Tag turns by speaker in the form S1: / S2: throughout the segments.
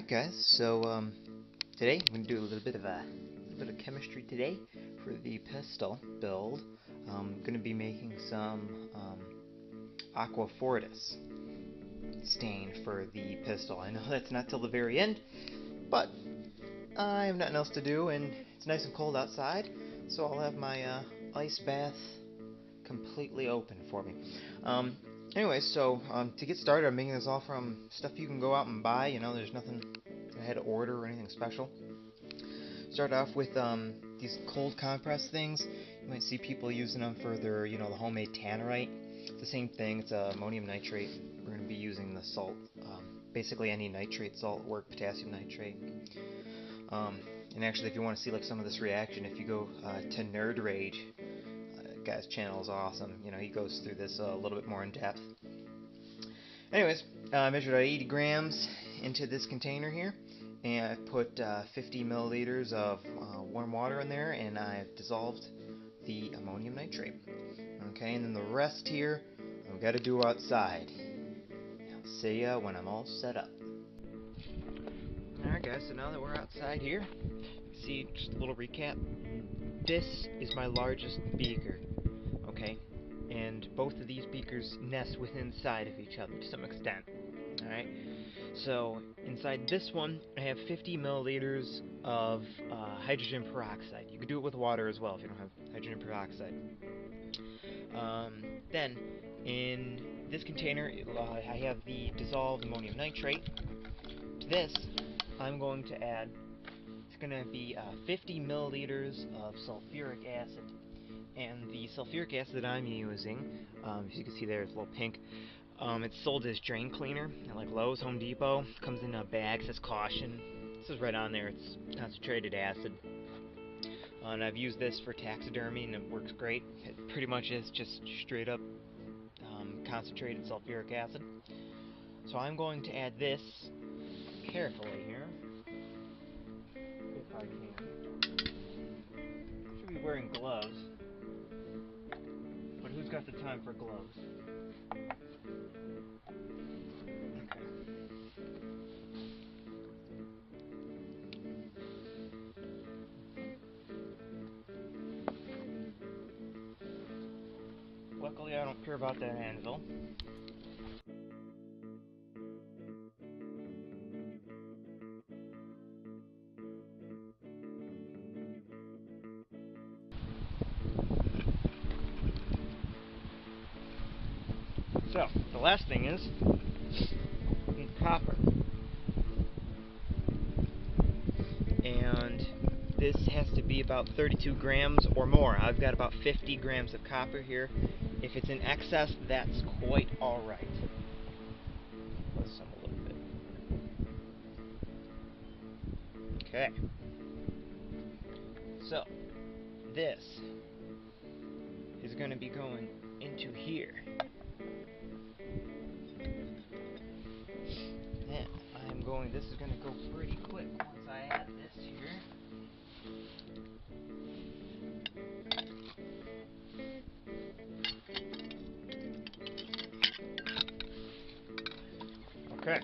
S1: Alright guys, so today I'm going to do a little bit of chemistry today for the pistol build. I'm going to be making some Aquafortis stain for the pistol. I know that's not till the very end, but I have nothing else to do and it's nice and cold outside, so I'll have my ice bath completely open for me. Anyway, so to get started, I'm making this all from stuff you can go out and buy. You know, there's nothing I had to order or anything special. Start off with these cold compress things. You might see people using them for their, the homemade tannerite. It's the same thing. It's ammonium nitrate. We're going to be using the salt. Basically, any nitrate salt will work. Potassium nitrate. And actually, if you want to see like some of this reaction, if you go to Nerd Rage. Guy's channel is awesome. You know, he goes through this a little bit more in depth. Anyways, I measured out 80 grams into this container here, and I put 50 milliliters of warm water in there, and I've dissolved the ammonium nitrate. Okay, and then the rest here I've got to do outside. I'll see ya when I'm all set up. Alright guys, so now that we're outside here, see, just a little recap. This is my largest beaker, okay? And both of these beakers nest within inside of each other to some extent, alright? So, inside this one, I have 50 milliliters of hydrogen peroxide. You could do it with water as well if you don't have hydrogen peroxide. Then, in this container, I have the dissolved ammonium nitrate. To this, I'm going to add, it's going to be 50 milliliters of sulfuric acid. And the sulfuric acid that I'm using, as you can see there, it's a little pink. It's sold as drain cleaner at like Lowe's, Home Depot. Comes in a bag, says caution. This is right on there. It's concentrated acid. And I've used this for taxidermy, and it works great. It pretty much is just straight up concentrated sulfuric acid. So I'm going to add this carefully here, if I can. I should be wearing gloves, but who's got the time for gloves? Okay. Luckily, I don't care about that anvil. So, the last thing is, we need copper. And this has to be about 32 grams or more. I've got about 50 grams of copper here. If it's in excess, that's quite alright. Plus some a little bit. Okay. So, this is going to be going into here. And this is going to go pretty quick once I add this here. Okay.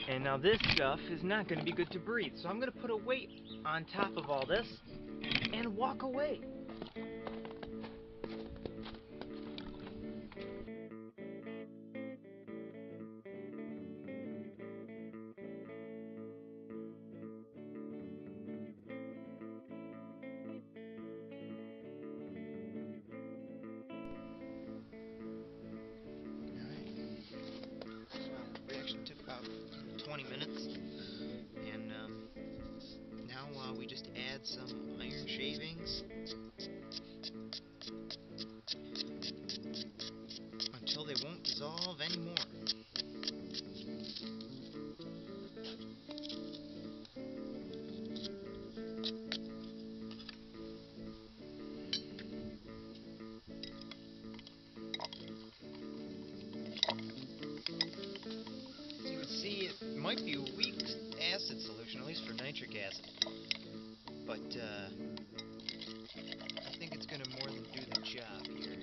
S1: And now this stuff is not going to be good to breathe, so I'm going to put a weight on top of all this and walk away. Took about 20 minutes, and now we just add some iron shavings until they won't dissolve anymore. See, it might be a weak acid solution, at least for nitric acid, but I think it's going to more than do the job here.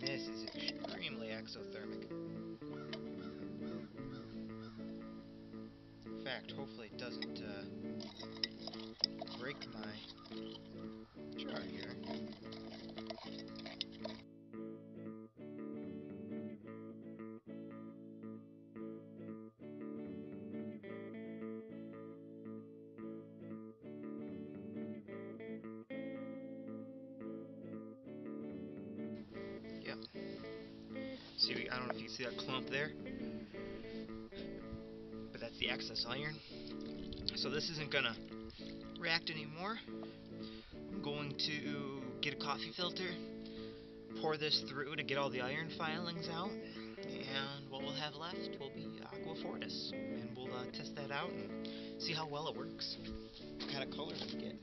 S1: And cracked. Hopefully it doesn't break my jar here. Yep. See, I don't know if you can see that clump there, but that's the excess iron. So this isn't gonna react anymore. I'm going to get a coffee filter, pour this through to get all the iron filings out, and what we'll have left will be Aquafortis, and we'll test that out and see how well it works, what kind of color we get.